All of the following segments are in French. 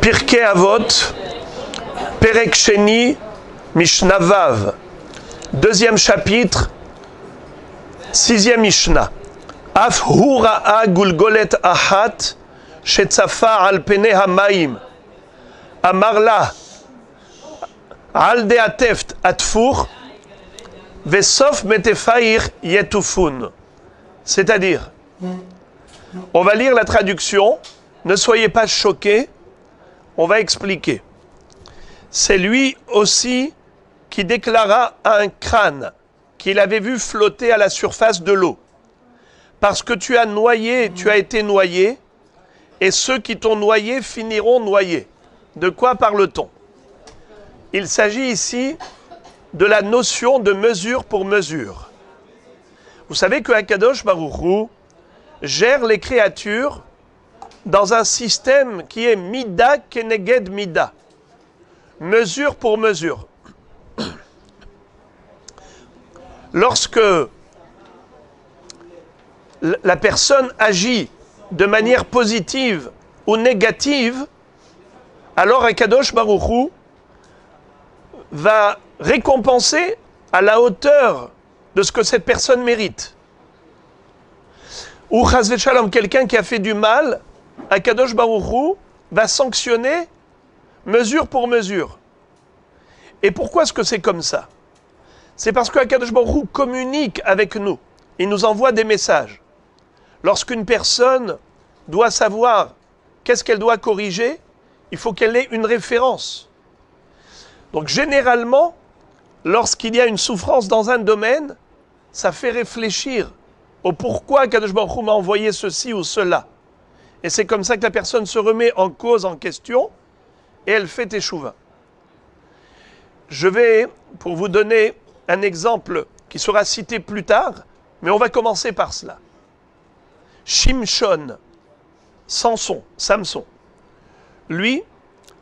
Pirkei Avot, Perek Sheni, Mishnah Vav. Deuxième chapitre, sixième Mishnah. Af hura'a gulgolet ahat, shetzafa al pene hamaim. Amarla, al de ateft atfur, vesof metefair yetufun. C'est-à-dire, on va lire la traduction, ne soyez pas choqués, on va expliquer. C'est lui aussi qui déclara à un crâne qu'il avait vu flotter à la surface de l'eau. Parce que tu as été noyé, et ceux qui t'ont noyé finiront noyés. De quoi parle-t-on? Il s'agit ici de la notion de mesure pour mesure. Vous savez que Akadosh Baruch Hu gère les créatures dans un système qui est Mida Keneged Mida, mesure pour mesure. Lorsque la personne agit de manière positive ou négative, alors Akadosh Baruch Hu va récompenser à la hauteur de ce que cette personne mérite. Ou Chas v'Shalom, quelqu'un qui a fait du mal, Akadosh Baruch Hu va sanctionner mesure pour mesure. Et pourquoi est-ce que c'est comme ça? C'est parce que Akadosh Baruch Hu communique avec nous. Il nous envoie des messages. Lorsqu'une personne doit savoir qu'est-ce qu'elle doit corriger, il faut qu'elle ait une référence. Donc généralement, lorsqu'il y a une souffrance dans un domaine, ça fait réfléchir au pourquoi Akadosh Baruch Hu m'a envoyé ceci ou cela. Et c'est comme ça que la personne se remet en cause, en question, et elle fait teshuva. Je vais, pour vous donner un exemple qui sera cité plus tard, mais on va commencer par cela. Shimshon, Samson, lui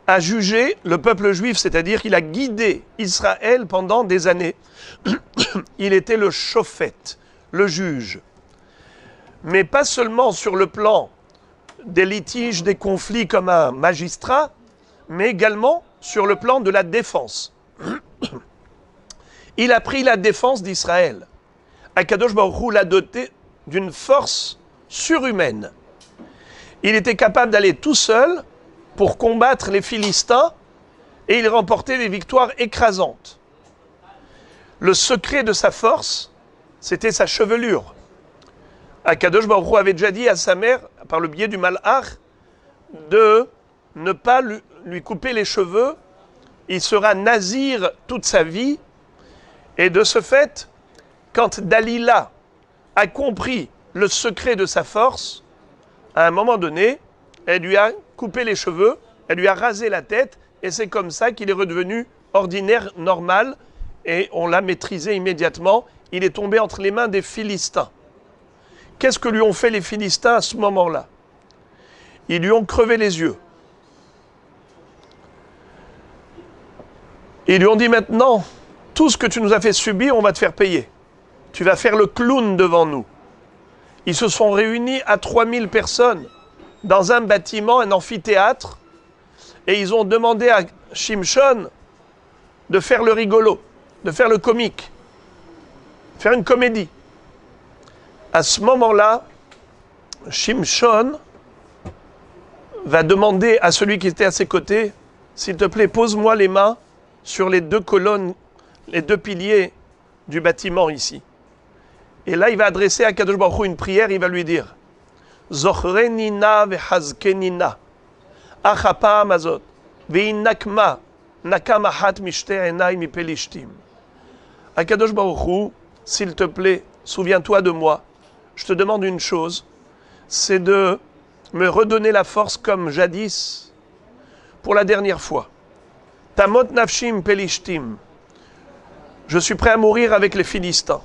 a jugé le peuple juif, c'est-à-dire qu'il a guidé Israël pendant des années. Il était le shofet, le juge. Mais pas seulement sur le plan des litiges, des conflits comme un magistrat, mais également sur le plan de la défense. Il a pris la défense d'Israël. Akadosh Baruch Hu l'a doté d'une force surhumaine. Il était capable d'aller tout seul pour combattre les Philistins et il remportait des victoires écrasantes. Le secret de sa force, c'était sa chevelure. Akadosh Baruch Hu avait déjà dit à sa mère, par le biais du malach, de ne pas lui couper les cheveux. Il sera nazir toute sa vie. Et de ce fait, quand Dalila a compris le secret de sa force, à un moment donné, elle lui a coupé les cheveux, elle lui a rasé la tête, et c'est comme ça qu'il est redevenu ordinaire, normal, et on l'a maîtrisé immédiatement. Il est tombé entre les mains des Philistins. Qu'est-ce que lui ont fait les Philistins à ce moment-là? Ils lui ont crevé les yeux. Ils lui ont dit maintenant, tout ce que tu nous as fait subir, on va te faire payer. Tu vas faire le clown devant nous. Ils se sont réunis à 3000 personnes dans un bâtiment, un amphithéâtre, et ils ont demandé à Shimshon de faire le rigolo, de faire le comique, faire une comédie. À ce moment-là, Shimshon va demander à celui qui était à ses côtés, s'il te plaît, pose-moi les mains sur les deux colonnes, les deux piliers du bâtiment ici. Et là, il va adresser à Kadosh Baruch Hu une prière, il va lui dire Zochrenina vehazkenina, achapa amazot, veinakma, nakamahat mishte enai mipelishtim. À Kadosh Baruch Hu, s'il te plaît, souviens-toi de moi. Je te demande une chose, c'est de me redonner la force comme jadis, pour la dernière fois. Tamot nafshim pelishtim. Je suis prêt à mourir avec les Philistins.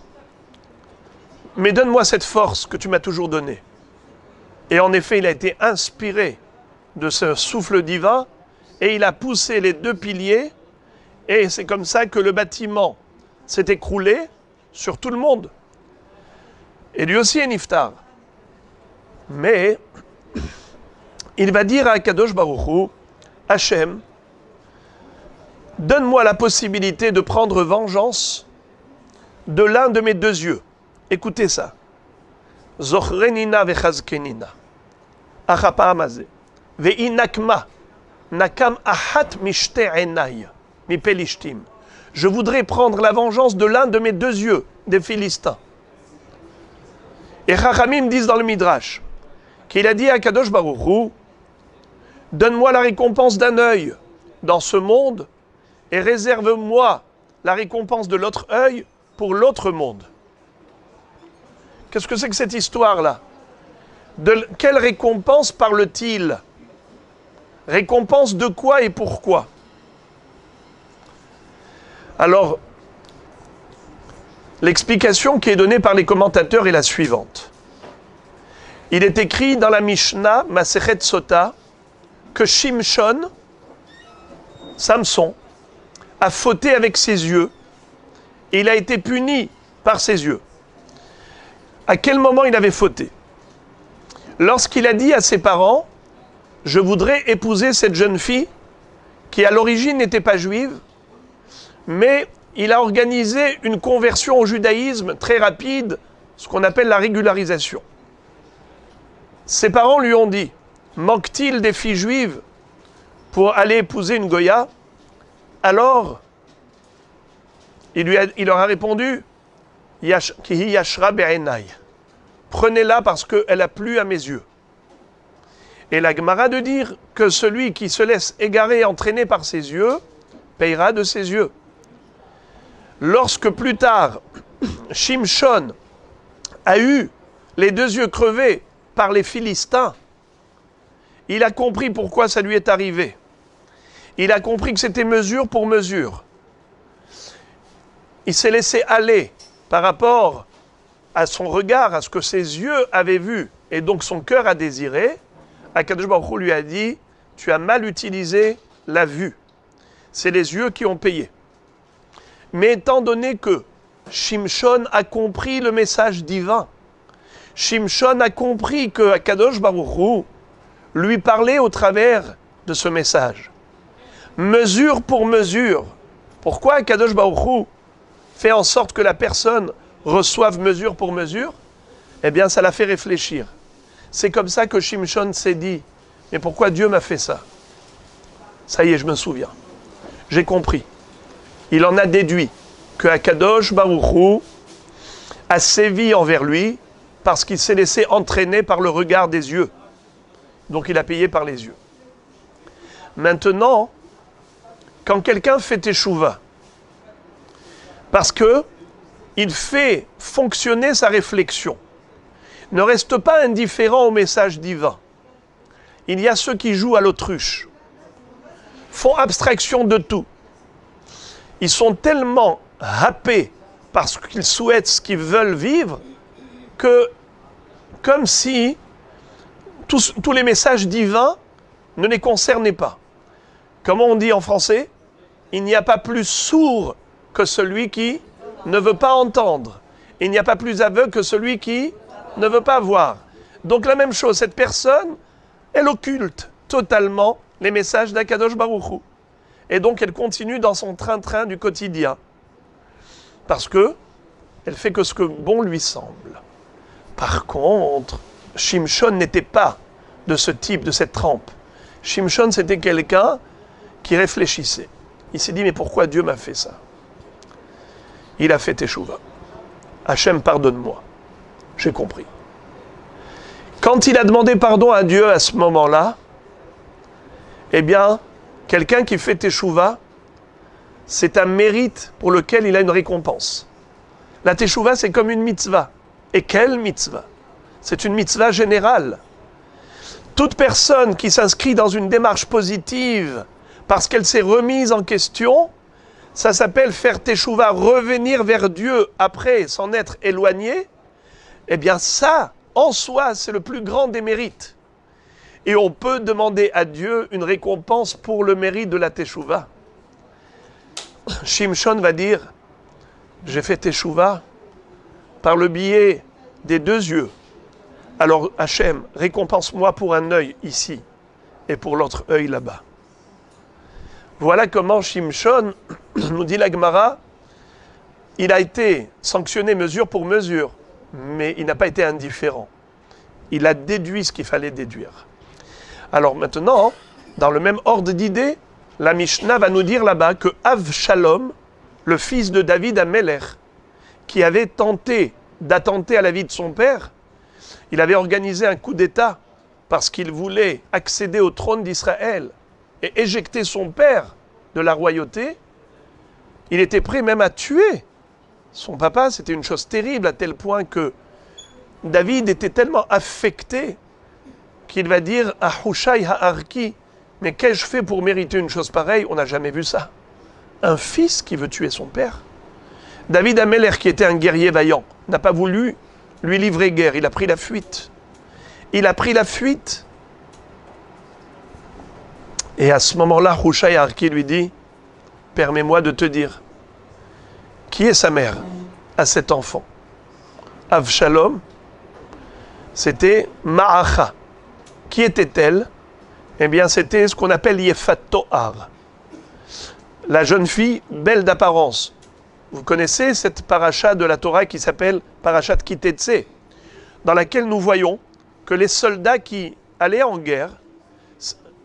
Mais donne-moi cette force que tu m'as toujours donnée. Et en effet, il a été inspiré de ce souffle divin et il a poussé les deux piliers et c'est comme ça que le bâtiment s'est écroulé sur tout le monde. Et lui aussi est niftar. Mais il va dire à Kadosh Baruch Hu, Hachem, donne-moi la possibilité de prendre vengeance de l'un de mes deux yeux. Écoutez ça. Zochrenina vechazkenina. Achapa'amazé. Ve'inakma. Nakam ahat mishte enay. Mi pelishtim. Je voudrais prendre la vengeance de l'un de mes deux yeux, des Philistins. Et Chachamim disent dans le Midrash qu'il a dit à Kadosh Baruch Hu, donne-moi la récompense d'un œil dans ce monde et réserve-moi la récompense de l'autre œil pour l'autre monde. Qu'est-ce que c'est que cette histoire-là? De quelle récompense parle-t-il? Récompense de quoi et pourquoi? Alors, l'explication qui est donnée par les commentateurs est la suivante. Il est écrit dans la Mishnah, Masechet Sota, que Shimshon, Samson, a fauté avec ses yeux et il a été puni par ses yeux. À quel moment il avait fauté? Lorsqu'il a dit à ses parents, je voudrais épouser cette jeune fille qui à l'origine n'était pas juive, mais il a organisé une conversion au judaïsme très rapide, ce qu'on appelle la régularisation. Ses parents lui ont dit, manque-t-il des filles juives pour aller épouser une Goya? Alors, il leur a répondu, Kihi yashra be'enai. Prenez-la parce qu'elle a plu à mes yeux. Et la Gemara de dire que celui qui se laisse égarer, entraîner par ses yeux, payera de ses yeux. Lorsque plus tard, Shimshon a eu les deux yeux crevés par les Philistins, il a compris pourquoi ça lui est arrivé. Il a compris que c'était mesure pour mesure. Il s'est laissé aller par rapport à son regard, à ce que ses yeux avaient vu, et donc son cœur a désiré. Akadosh Baruch Hu lui a dit, tu as mal utilisé la vue. C'est les yeux qui ont payé. Mais étant donné que Shimshon a compris le message divin, Shimshon a compris que Akadosh Baruch Hu lui parlait au travers de ce message. Mesure pour mesure. Pourquoi Akadosh Baruch Hu fait en sorte que la personne reçoive mesure pour mesure? Eh bien, ça l'a fait réfléchir. C'est comme ça que Shimshon s'est dit, mais pourquoi Dieu m'a fait ça? Ça y est, je me souviens. J'ai compris. Il en a déduit que Akadosh Baruch Hu a sévi envers lui parce qu'il s'est laissé entraîner par le regard des yeux. Donc il a payé par les yeux. Maintenant, quand quelqu'un fait teshuva, parce que il fait fonctionner sa réflexion, ne reste pas indifférent au message divin. Il y a ceux qui jouent à l'autruche, font abstraction de tout. Ils sont tellement happés parce qu'ils souhaitent ce qu'ils veulent vivre que, comme si tous les messages divins ne les concernaient pas. Comment on dit en français? Il n'y a pas plus sourd que celui qui ne veut pas entendre. Il n'y a pas plus aveugle que celui qui ne veut pas voir. Donc la même chose, cette personne, elle occulte totalement les messages d'Akadosh Baruch Hu. Et donc elle continue dans son train-train du quotidien. Parce que elle fait que ce que bon lui semble. Par contre, Shimshon n'était pas de ce type, de cette trempe. Shimshon, c'était quelqu'un qui réfléchissait. Il s'est dit, mais pourquoi Dieu m'a fait ça? Il a fait teshuva. Hachem, pardonne-moi. J'ai compris. Quand il a demandé pardon à Dieu à ce moment-là, eh bien, quelqu'un qui fait teshuva, c'est un mérite pour lequel il a une récompense. La teshuva, c'est comme une mitzvah. Et quelle mitzvah? C'est une mitzvah générale. Toute personne qui s'inscrit dans une démarche positive parce qu'elle s'est remise en question, ça s'appelle faire teshuva, revenir vers Dieu après s'en être éloigné. Eh bien ça, en soi, c'est le plus grand des mérites. Et on peut demander à Dieu une récompense pour le mérite de la teshuva. Shimshon va dire, j'ai fait teshuva par le biais des deux yeux. Alors Hachem, récompense-moi pour un œil ici et pour l'autre œil là-bas. Voilà comment Shimshon, nous dit la Gemara, il a été sanctionné mesure pour mesure, mais il n'a pas été indifférent. Il a déduit ce qu'il fallait déduire. Alors maintenant, dans le même ordre d'idées, la Mishnah va nous dire là-bas que Avshalom, le fils de David Amelech, qui avait tenté d'attenter à la vie de son père, il avait organisé un coup d'État parce qu'il voulait accéder au trône d'Israël et éjecter son père de la royauté. Il était prêt même à tuer son papa. C'était une chose terrible à tel point que David était tellement affecté qu'il va dire à Hushai Ha'arki, mais qu'ai-je fait pour mériter une chose pareille? On n'a jamais vu ça. Un fils qui veut tuer son père. David Amelech, qui était un guerrier vaillant, n'a pas voulu lui livrer guerre. Il a pris la fuite. Il a pris la fuite. Et à ce moment-là, Hushai Ha'arki lui dit, permets-moi de te dire, qui est sa mère à cet enfant? Avshalom, c'était Ma'acha. Qui était-elle? Eh bien, c'était ce qu'on appelle Yefat Tohar. La jeune fille belle d'apparence. Vous connaissez cette paracha de la Torah qui s'appelle Parashat Kitetse, dans laquelle nous voyons que les soldats qui allaient en guerre,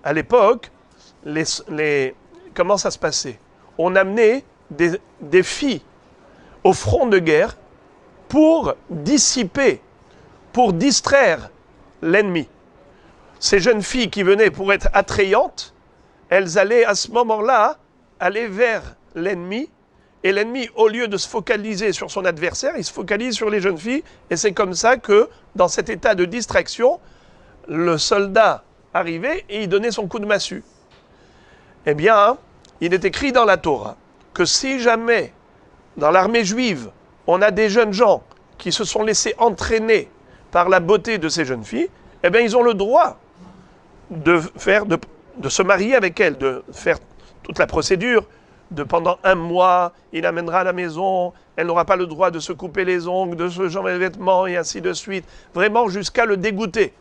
à l'époque, comment ça se passait? On amenait des filles au front de guerre pour dissiper, pour distraire l'ennemi. Ces jeunes filles qui venaient pour être attrayantes, elles allaient à ce moment-là aller vers l'ennemi, et l'ennemi, au lieu de se focaliser sur son adversaire, il se focalise sur les jeunes filles, et c'est comme ça que, dans cet état de distraction, le soldat arrivait et il donnait son coup de massue. Eh bien, il est écrit dans la Torah que si jamais, dans l'armée juive, on a des jeunes gens qui se sont laissés entraîner par la beauté de ces jeunes filles, eh bien, ils ont le droit de se marier avec elles, de faire toute la procédure, de pendant 1 mois, il amènera à la maison, elle n'aura pas le droit de se couper les ongles, de se changer les vêtements, et ainsi de suite, vraiment jusqu'à le dégoûter.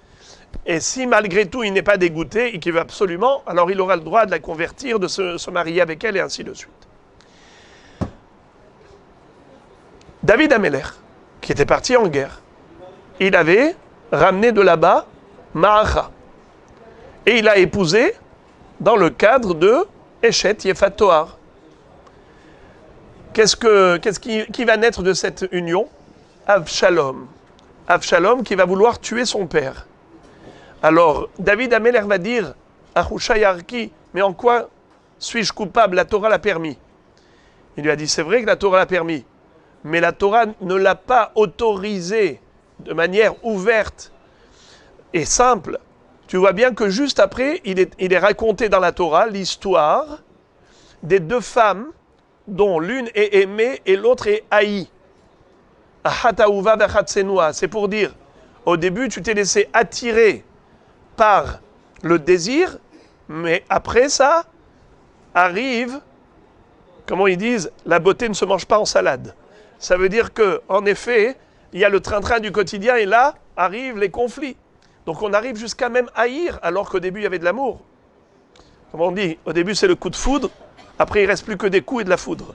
Et si malgré tout il n'est pas dégoûté et qu'il veut absolument, alors il aura le droit de la convertir, de se marier avec elle, et ainsi de suite. David Amelech, qui était parti en guerre, il avait ramené de là-bas Ma'acha. Et il a épousé dans le cadre de Eshet Yefat Tohar. Qui va naître de cette union? Avshalom. Avshalom qui va vouloir tuer son père. Alors, David Amelech va dire à Hushai Ha'arki, mais en quoi suis-je coupable? La Torah l'a permis. Il lui a dit, c'est vrai que la Torah l'a permis, mais la Torah ne l'a pas autorisé de manière ouverte et simple. Tu vois bien que juste après, il est raconté dans la Torah l'histoire des 2 femmes dont l'une est aimée et l'autre est haïe. C'est pour dire, au début, tu t'es laissé attirer par le désir, mais après ça, arrive, comment ils disent, la beauté ne se mange pas en salade. Ça veut dire que, en effet, il y a le train-train du quotidien et là, arrivent les conflits. Donc on arrive jusqu'à même haïr, alors qu'au début, il y avait de l'amour. Comme on dit, au début, c'est le coup de foudre, après, il ne reste plus que des coups et de la foudre.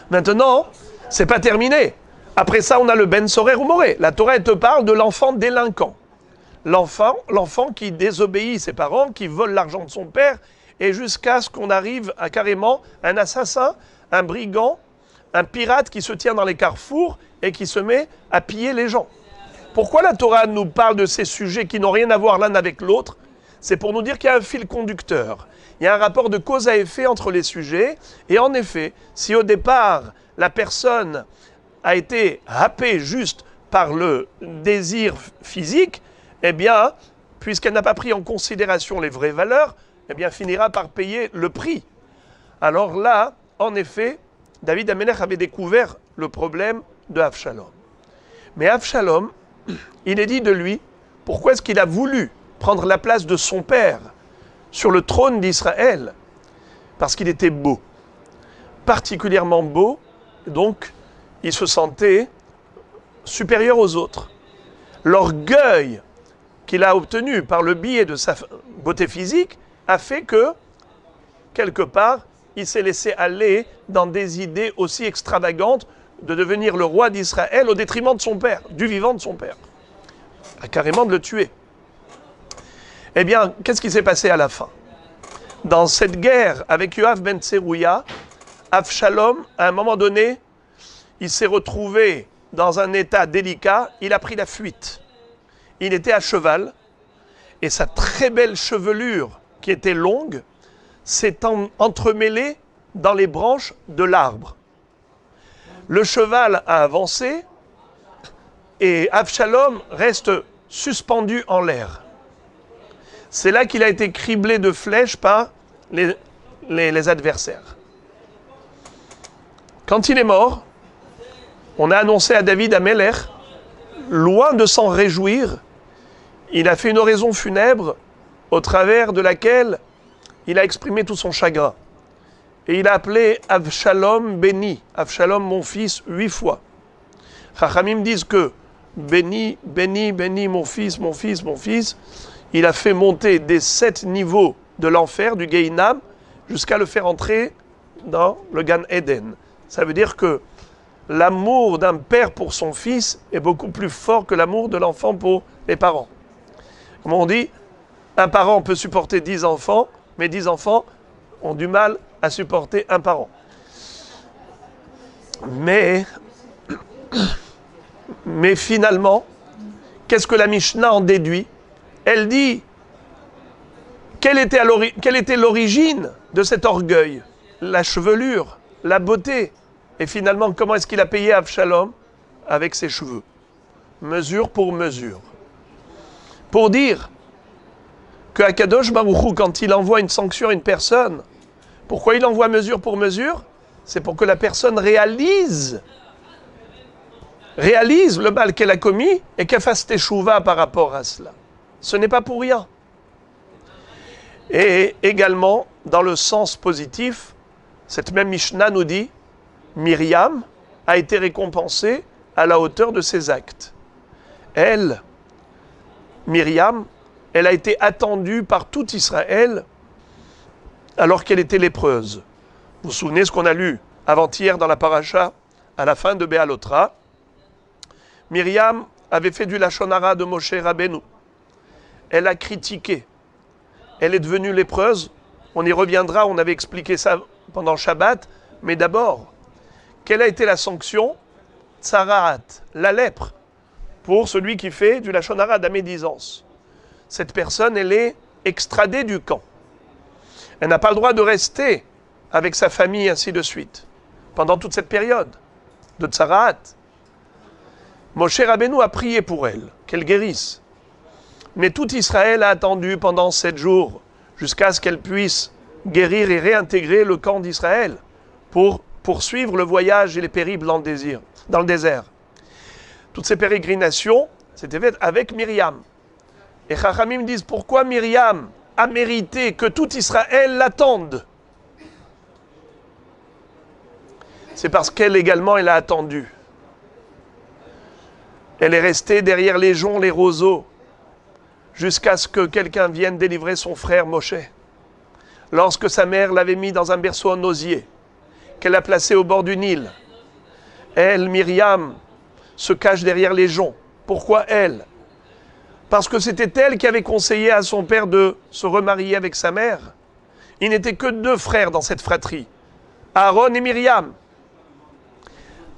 Maintenant, ce n'est pas terminé. Après ça, on a le Ben Sorer ou Moré. La Torah, elle te parle de l'enfant délinquant. L'enfant qui désobéit ses parents, qui vole l'argent de son père, et jusqu'à ce qu'on arrive à carrément un assassin, un brigand, un pirate qui se tient dans les carrefours et qui se met à piller les gens. Pourquoi la Torah nous parle de ces sujets qui n'ont rien à voir l'un avec l'autre? C'est pour nous dire qu'il y a un fil conducteur. Il y a un rapport de cause à effet entre les sujets. Et en effet, si au départ, la personne a été happée juste par le désir physique, eh bien, puisqu'elle n'a pas pris en considération les vraies valeurs, eh bien, finira par payer le prix. Alors là, en effet, David Amelech avait découvert le problème de Avshalom. Mais Avshalom, il est dit de lui, pourquoi est-ce qu'il a voulu prendre la place de son père sur le trône d'Israël? Parce qu'il était beau, particulièrement beau, donc il se sentait supérieur aux autres. L'orgueil qu'il a obtenu par le biais de sa beauté physique a fait que, quelque part, il s'est laissé aller dans des idées aussi extravagantes de devenir le roi d'Israël au détriment de son père, du vivant de son père. A carrément de le tuer. Eh bien, qu'est-ce qui s'est passé à la fin? Dans cette guerre avec Yoav ben Tserouya, Avshalom, à un moment donné, il s'est retrouvé dans un état délicat, il a pris la fuite. Il était à cheval, et sa très belle chevelure, qui était longue, s'est entremêlée dans les branches de l'arbre. Le cheval a avancé, et Avshalom reste suspendu en l'air. C'est là qu'il a été criblé de flèches par les adversaires. Quand il est mort, on a annoncé à David Amelech, loin de s'en réjouir, il a fait une oraison funèbre au travers de laquelle il a exprimé tout son chagrin. Et il a appelé Avshalom béni, Avshalom mon fils, 8 fois. Chachamim disent que béni, béni, béni, mon fils, mon fils, mon fils, il a fait monter des 7 niveaux de l'enfer, du Gehinam, jusqu'à le faire entrer dans le Gan Eden. Ça veut dire que l'amour d'un père pour son fils est beaucoup plus fort que l'amour de l'enfant pour les parents. Comme on dit, un parent peut supporter 10 enfants, mais 10 enfants ont du mal à supporter un parent. Mais finalement, qu'est-ce que la Mishnah en déduit? Elle dit, quelle était l'origine de cet orgueil? La chevelure, la beauté. Et finalement, comment est-ce qu'il a payé Avshalom? Avec ses cheveux. Mesure pour mesure. Pour dire que Akadosh Baruch Hu, quand il envoie une sanction à une personne, pourquoi il envoie mesure pour mesure? C'est pour que la personne réalise le mal qu'elle a commis et qu'elle fasse teshuva par rapport à cela. Ce n'est pas pour rien. Et également, dans le sens positif, cette même Mishnah nous dit, Myriam a été récompensée à la hauteur de ses actes. Elle, Myriam, elle a été attendue par tout Israël alors qu'elle était lépreuse. Vous vous souvenez ce qu'on a lu avant-hier dans la paracha, à la fin de Béalotra? Myriam avait fait du Lachon Hara de Moshe Rabbeinu. Elle a critiqué. Elle est devenue lépreuse. On y reviendra, on avait expliqué ça pendant Shabbat. Mais d'abord, quelle a été la sanction? Tsaraat, la lèpre, pour celui qui fait du Lachon Hara d'Amédisance. Cette personne, elle est extradée du camp. Elle n'a pas le droit de rester avec sa famille, ainsi de suite, pendant toute cette période de Tsaraat. Moshe Rabbeinu a prié pour elle, qu'elle guérisse. Mais tout Israël a attendu pendant 7 jours, jusqu'à ce qu'elle puisse guérir et réintégrer le camp d'Israël, pour poursuivre le voyage et les périples dans le désert. Toutes ces pérégrinations, c'était fait avec Myriam. Et Chachamim disent, pourquoi Myriam a mérité que tout Israël l'attende? C'est parce qu'elle également, elle a attendu. Elle est restée derrière les joncs, les roseaux, jusqu'à ce que quelqu'un vienne délivrer son frère Moshe. Lorsque sa mère l'avait mis dans un berceau en osier, qu'elle a placé au bord du Nil, elle, Myriam, se cache derrière les joncs. Pourquoi elle? Parce que c'était elle qui avait conseillé à son père de se remarier avec sa mère. Il n'était que 2 frères dans cette fratrie, Aaron et Myriam.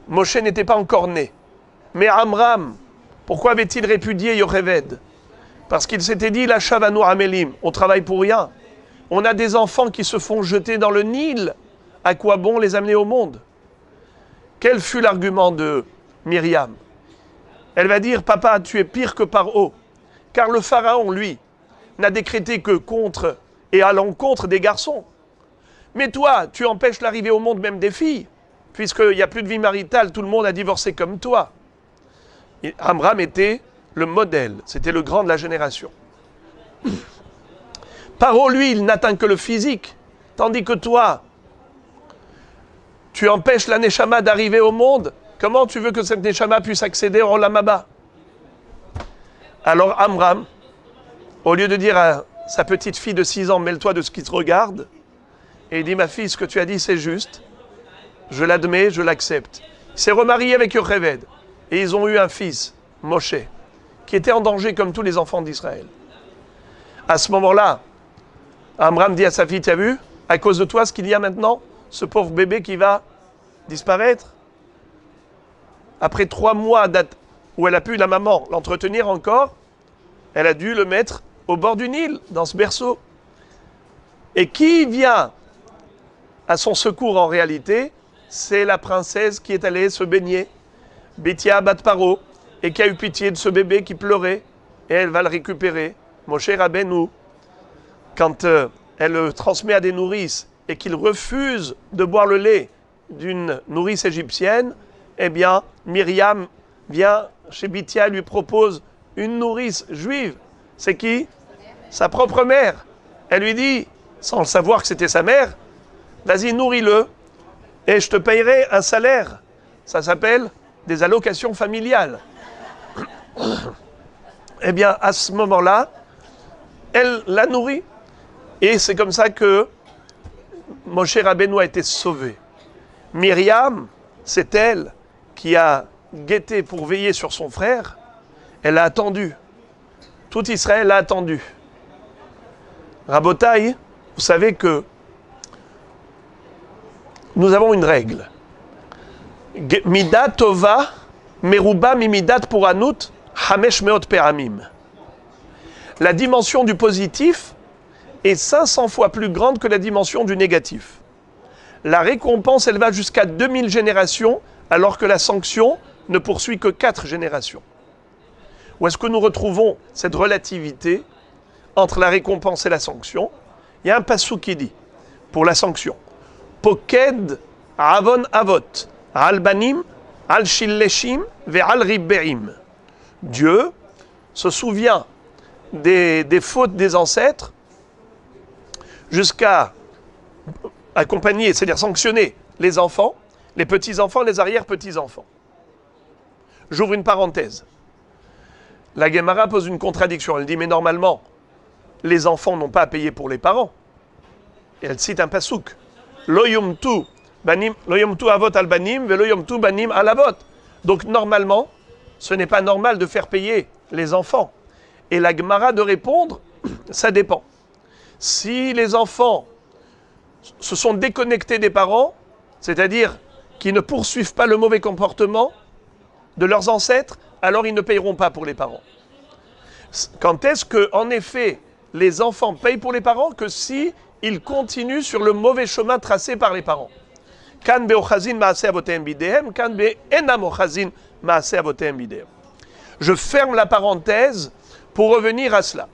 Moshe n'était pas encore né. Mais Amram, pourquoi avait-il répudié Yocheved? Parce qu'il s'était dit, la Shavanu Amelim, on travaille pour rien. On a des enfants qui se font jeter dans le Nil. À quoi bon les amener au monde? Quel fut l'argument de Myriam? Elle va dire, papa, tu es pire que Paro. Car le pharaon, lui, n'a décrété que contre et à l'encontre des garçons. Mais toi, tu empêches l'arrivée au monde même des filles, puisqu'il n'y a plus de vie maritale, tout le monde a divorcé comme toi. Et Amram était le modèle, c'était le grand de la génération. Paro, lui, il n'atteint que le physique, tandis que toi, tu empêches la Neshama d'arriver au monde. Comment tu veux que cette Neshama puisse accéder au Olam Haba? Alors Amram, au lieu de dire sa petite fille de 6 ans, mêle-toi de ce qui te regarde. Et il dit, ma fille, ce que tu as dit, c'est juste. Je l'admets, je l'accepte. Il s'est remarié avec Yocheved. Et ils ont eu un fils, Moshe, qui était en danger comme tous les enfants d'Israël. À ce moment-là, Amram dit à sa fille, tu as vu, à cause de toi, ce qu'il y a maintenant, ce pauvre bébé qui va disparaître. Après 3 mois où elle a pu, la maman, l'entretenir encore, elle a dû le mettre au bord du Nil, dans ce berceau. Et qui vient à son secours en réalité, c'est la princesse qui est allée se baigner, Bethia Bat Paro, et qui a eu pitié de ce bébé qui pleurait, et elle va le récupérer. Moshe Rabbeinu, quand elle le transmet à des nourrices et qu'il refuse de boire le lait d'une nourrice égyptienne, eh bien, Myriam vient chez Bithia et lui propose une nourrice juive. C'est qui? Sa propre mère. Elle lui dit, sans le savoir que c'était sa mère, vas-y, nourris-le et je te payerai un salaire. Ça s'appelle des allocations familiales. Eh bien, à ce moment-là, elle la nourrit. Et c'est comme ça que Moshe Rabbeinu a été sauvé. Myriam, c'est elle qui a guetté pour veiller sur son frère. Elle a attendu. Tout Israël a attendu. Rabotai, vous savez que nous avons une règle. Midat tova meruba mimidat puranut hamesh meot peramim. La dimension du positif est 500 fois plus grande que la dimension du négatif. La récompense, elle va jusqu'à 2000 générations, alors que la sanction ne poursuit que 4 générations. Où est-ce que nous retrouvons cette relativité entre la récompense et la sanction? Il y a un passou qui dit, pour la sanction, Poked avon avot, al banim, al shilleshim, ve al ribberim. Dieu se souvient des fautes des ancêtres jusqu'à accompagner, c'est-à-dire sanctionner les enfants, les petits-enfants, les arrière-petits-enfants. J'ouvre une parenthèse. La Gemara pose une contradiction. Elle dit, mais normalement, les enfants n'ont pas à payer pour les parents. Et elle cite un pasouk. Lo yomtu avot al banim, ve lo yomtu banim al avot. Donc normalement, ce n'est pas normal de faire payer les enfants. Et la Gemara de répondre, ça dépend. Si les enfants se sont déconnectés des parents, c'est-à-dire qu'ils ne poursuivent pas le mauvais comportement de leurs ancêtres, alors ils ne payeront pas pour les parents. Quand est-ce que, en effet, les enfants payent pour les parents? Que si ils continuent sur le mauvais chemin tracé par les parents. Kan be'ochazin ma'aseh avotehem bidehem, kan be'enam ochazin ma'aseh avotehem bidehem. Je ferme la parenthèse pour revenir à cela.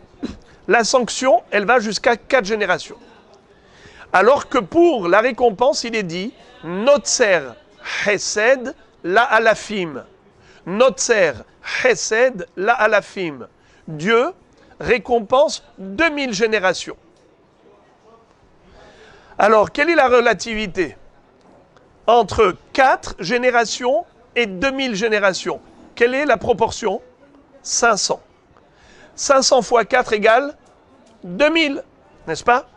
La sanction, elle va jusqu'à 4 générations. Alors que pour la récompense, il est dit Notser Chesed la alafim. Notser Chesed la alafim. Dieu récompense 2000 générations. Alors, quelle est la relativité entre 4 générations et 2000 générations? Quelle est la proportion? 500. 500 fois 4 égale 2000, n'est-ce pas?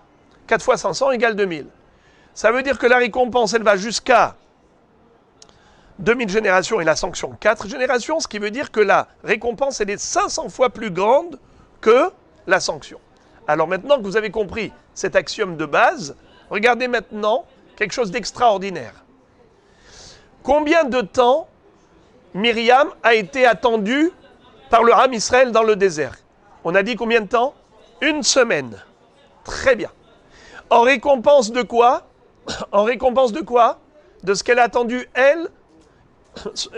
4 fois 500 égale 2000. Ça veut dire que la récompense, elle va jusqu'à 2000 générations et la sanction 4 générations, ce qui veut dire que la récompense, elle est 500 fois plus grande que la sanction. Alors maintenant que vous avez compris cet axiome de base, regardez maintenant quelque chose d'extraordinaire. Combien de temps Myriam a été attendue par le Ham Israël dans le désert? On a dit combien de temps? 1 semaine. Très bien. En récompense de quoi? En récompense de quoi? De ce qu'elle a attendu, elle,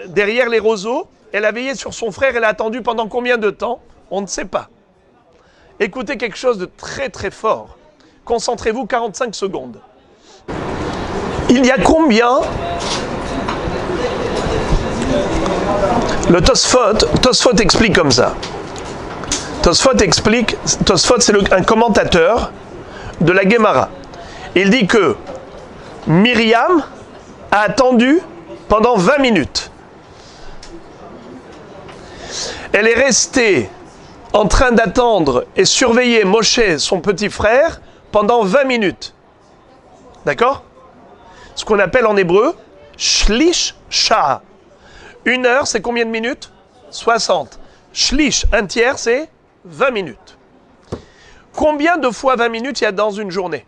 derrière les roseaux. Elle a veillé sur son frère, elle a attendu pendant combien de temps? On ne sait pas. Écoutez quelque chose de très très fort. Concentrez-vous 45 secondes. Il y a combien? Le Tosfot explique comme ça. Tosfot c'est un commentateur de la Gemara. Il dit que Myriam a attendu pendant 20 minutes. Elle est restée en train d'attendre et surveiller Moshe, son petit frère, pendant 20 minutes. D'accord? Ce qu'on appelle en hébreu shlish shah. 1 heure, c'est combien de minutes? 60. Shlish, un tiers, c'est 20 minutes. Combien de fois 20 minutes il y a dans une journée?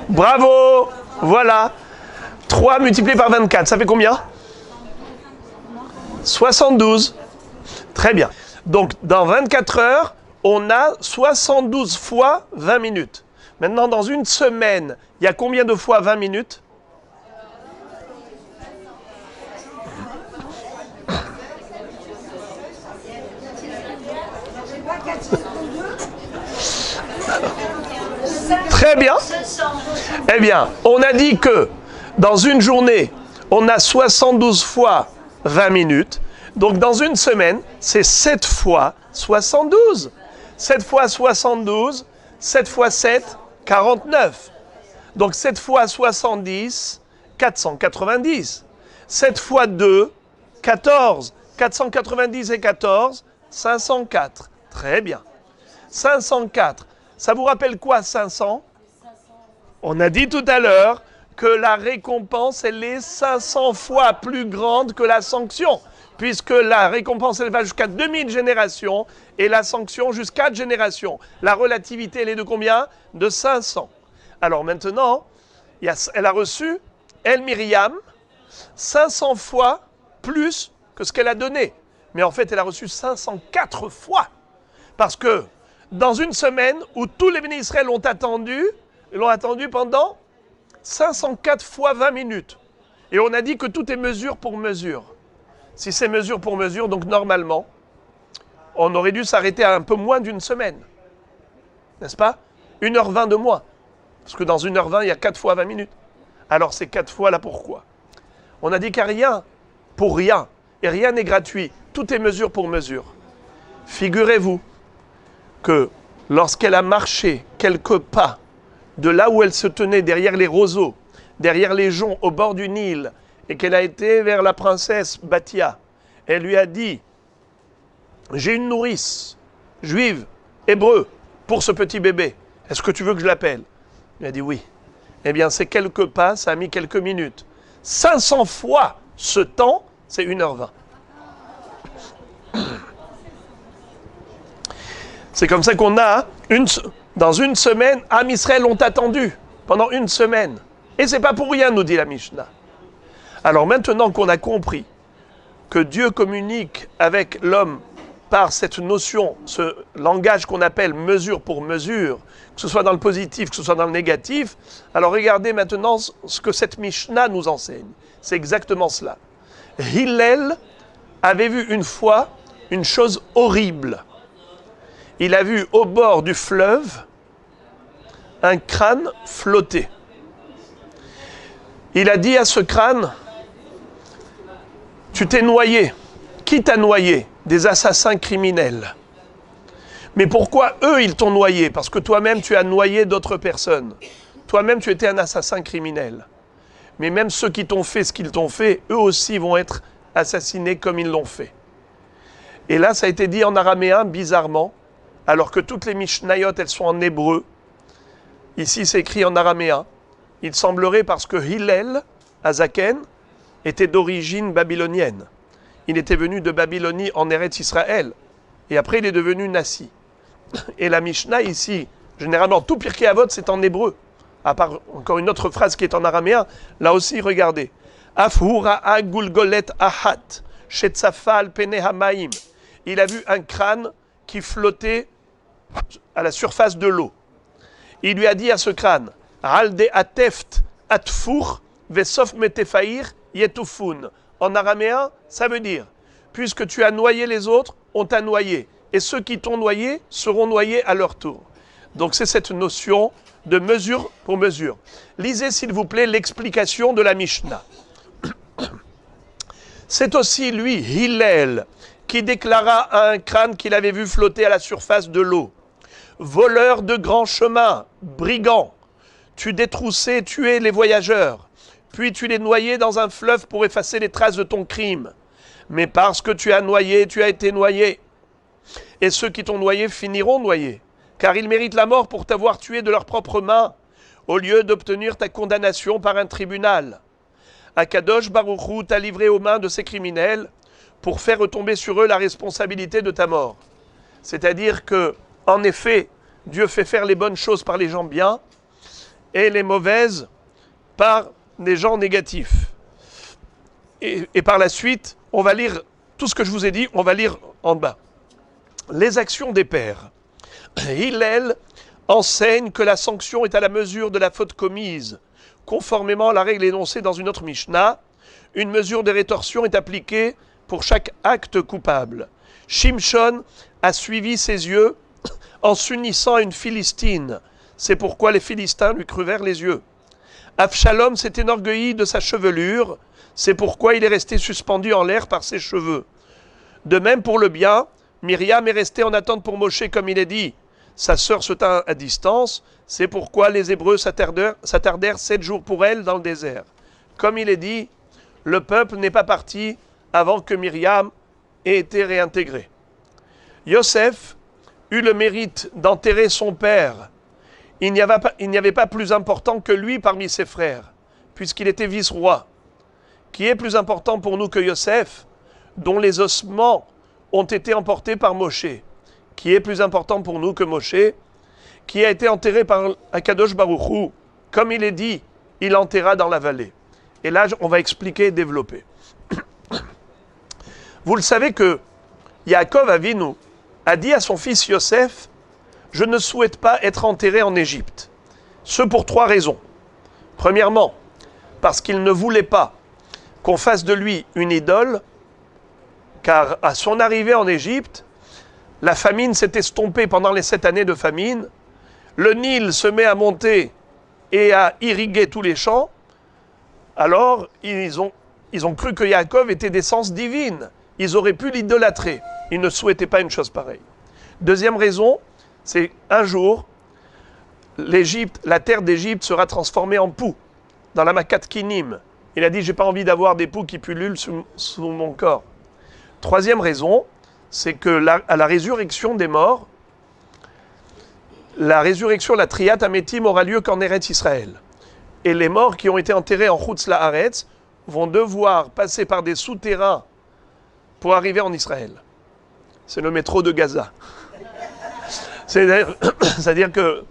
Bravo! Voilà. 3 multiplié par 24, ça fait combien? 72. Très bien. Donc, dans 24 heures, on a 72 fois 20 minutes. Maintenant, dans une semaine, il y a combien de fois 20 minutes? Très bien. Eh bien, on a dit que dans une journée, on a 72 fois 20 minutes. Donc, dans une semaine, c'est 7 fois 72. 7 fois 72, 7 fois 7, 49. Donc, 7 fois 70, 490. 7 fois 2, 14. 490 et 14, 504. Très bien. 504. Ça vous rappelle quoi, 500? On a dit tout à l'heure que la récompense, elle est 500 fois plus grande que la sanction, puisque la récompense, elle va jusqu'à 2000 générations et la sanction jusqu'à 4 générations. La relativité, elle est de combien? De 500. Alors maintenant, elle a reçu, elle, Myriam, 500 fois plus que ce qu'elle a donné. Mais en fait, elle a reçu 504 fois. Parce que dans une semaine où tous les bénis Israël l'ont attendu pendant 504 fois 20 minutes. Et on a dit que tout est mesure pour mesure. Si c'est mesure pour mesure, donc normalement, on aurait dû s'arrêter à un peu moins d'une semaine. N'est-ce pas? 1h20 de moins. Parce que dans 1h20, il y a 4 fois 20 minutes. Alors c'est 4 fois là pourquoi? On a dit qu'il n'y a rien pour rien. Et rien n'est gratuit. Tout est mesure pour mesure. Figurez-vous que lorsqu'elle a marché quelques pas de là où elle se tenait, derrière les roseaux, derrière les joncs, au bord du Nil, et qu'elle a été vers la princesse Bathia, elle lui a dit, j'ai une nourrice, juive, hébreu, pour ce petit bébé. Est-ce que tu veux que je l'appelle? Il a dit oui. Eh bien, ces quelques pas, ça a mis quelques minutes. 500 fois ce temps, c'est 1h20. C'est comme ça qu'on a, dans une semaine, Am Israël l'ont attendu pendant une semaine. Et c'est pas pour rien, nous dit la Mishnah. Alors maintenant qu'on a compris que Dieu communique avec l'homme par cette notion, ce langage qu'on appelle mesure pour mesure, que ce soit dans le positif, que ce soit dans le négatif, alors regardez maintenant ce que cette Mishnah nous enseigne. C'est exactement cela. Hillel avait vu une fois une chose horrible. Il a vu au bord du fleuve un crâne flotter. Il a dit à ce crâne, tu t'es noyé. Qui t'a noyé? Des assassins criminels. Mais pourquoi eux, ils t'ont noyé? Parce que toi-même, tu as noyé d'autres personnes. Toi-même, tu étais un assassin criminel. Mais même ceux qui t'ont fait ce qu'ils t'ont fait, eux aussi vont être assassinés comme ils l'ont fait. Et là, ça a été dit en araméen, bizarrement, alors que toutes les Mishnayot, elles sont en hébreu. Ici, c'est écrit en araméen. Il semblerait parce que Hillel, Azaken, était d'origine babylonienne. Il était venu de Babylonie en Eretz Israël. Et après, il est devenu Nassi. Et la Mishnah ici, généralement, tout Pirkei Avot, c'est en hébreu. À part encore une autre phrase qui est en araméen. Là aussi, regardez. Afhura'a gulgolet ahat, shetzafal pene hamaim. Il a vu un crâne qui flottait à la surface de l'eau. Il lui a dit à ce crâne, Alde ateft atfur vesof metefair yetufun. En araméen, ça veut dire, puisque tu as noyé les autres, on t'a noyé. Et ceux qui t'ont noyé seront noyés à leur tour. Donc c'est cette notion de mesure pour mesure. Lisez s'il vous plaît l'explication de la Mishnah. C'est aussi lui, Hillel, qui déclara à un crâne qu'il avait vu flotter à la surface de l'eau. Voleur de grands chemins, brigand, tu détroussais, tuais les voyageurs, puis tu les noyais dans un fleuve pour effacer les traces de ton crime. Mais parce que tu as noyé, tu as été noyé. et ceux qui t'ont noyé finiront noyés, car ils méritent la mort pour t'avoir tué de leurs propres mains, au lieu d'obtenir ta condamnation par un tribunal. Akadosh Baruch Hu t'a livré aux mains de ces criminels pour faire retomber sur eux la responsabilité de ta mort. C'est-à-dire que, en effet, Dieu fait faire les bonnes choses par les gens bien et les mauvaises par des gens négatifs. Et par la suite, on va lire tout ce que je vous ai dit, on va lire en bas. Les actions des pères. Hillel enseigne que la sanction est à la mesure de la faute commise. Conformément à la règle énoncée dans une autre Mishnah, une mesure de rétorsion est appliquée pour chaque acte coupable. Shimshon a suivi ses yeux en s'unissant à une Philistine. C'est pourquoi les Philistins lui crevèrent les yeux. Avshalom s'est enorgueilli de sa chevelure. C'est pourquoi il est resté suspendu en l'air par ses cheveux. De même pour le bien, Myriam est restée en attente pour Moshe comme il est dit. Sa sœur se tint à distance, c'est pourquoi les Hébreux s'attardèrent 7 jours pour elle dans le désert. Comme il est dit, le peuple n'est pas parti avant que Myriam ait été réintégrée. Yosef eut le mérite d'enterrer son père. Il n'y avait pas plus important que lui parmi ses frères, puisqu'il était vice-roi. Qui est plus important pour nous que Yosef, dont les ossements ont été emportés par Moshe? Qui est plus important pour nous que Moshe, qui a été enterré par Akadosh Baruch Hu? Comme il est dit, il enterra dans la vallée. Et là, on va expliquer et développer. Vous le savez que Yaakov Avinu a dit à son fils Yosef, « Je ne souhaite pas être enterré en Égypte. » Ce pour 3 raisons. Premièrement, parce qu'il ne voulait pas qu'on fasse de lui une idole, car à son arrivée en Égypte, la famine s'est estompée pendant les 7 années de famine, le Nil se met à monter et à irriguer tous les champs, alors ils ont cru que Yaakov était d'essence divine. Ils auraient pu l'idolâtrer. Ils ne souhaitaient pas une chose pareille. Deuxième raison, c'est un jour, la terre d'Égypte sera transformée en poux, dans la Makat Kinim. Il a dit, j'ai pas envie d'avoir des poux qui pullulent sous mon corps. Troisième raison, c'est que à la résurrection des morts, la résurrection, la Triat Ametim aura lieu qu'en Eretz Israël. Et les morts qui ont été enterrés en Chutz La'aretz vont devoir passer par des souterrains pour arriver en Israël. C'est le métro de Gaza. C'est-à-dire que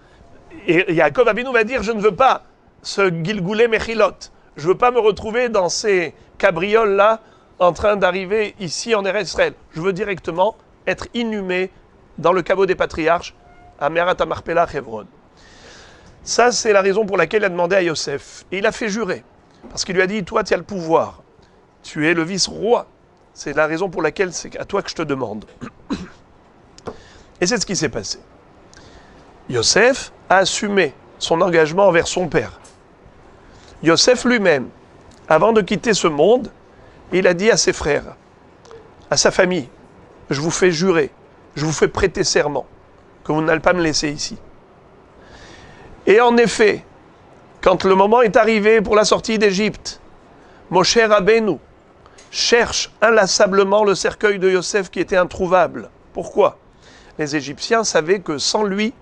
Yaakov Avinu va dire, je ne veux pas ce Gilgoulé Mechilot. Je ne veux pas me retrouver dans ces cabrioles-là en train d'arriver ici en Eretz Israël. Je veux directement être inhumé dans le caveau des patriarches à Merat HaMarpela à Hebron. Ça, c'est la raison pour laquelle il a demandé à Yosef. Et il a fait jurer. Parce qu'il lui a dit, toi, tu as le pouvoir. Tu es le vice-roi. C'est la raison pour laquelle c'est à toi que je te demande. Et c'est ce qui s'est passé. Yosef a assumé son engagement envers son père. Yosef lui-même, avant de quitter ce monde, il a dit à ses frères, à sa famille, je vous fais jurer, je vous fais prêter serment, que vous n'allez pas me laisser ici. Et en effet, quand le moment est arrivé pour la sortie d'Égypte, Moshe Rabbeinu cherche inlassablement le cercueil de Yosef qui était introuvable. Pourquoi? Les Égyptiens savaient que sans lui,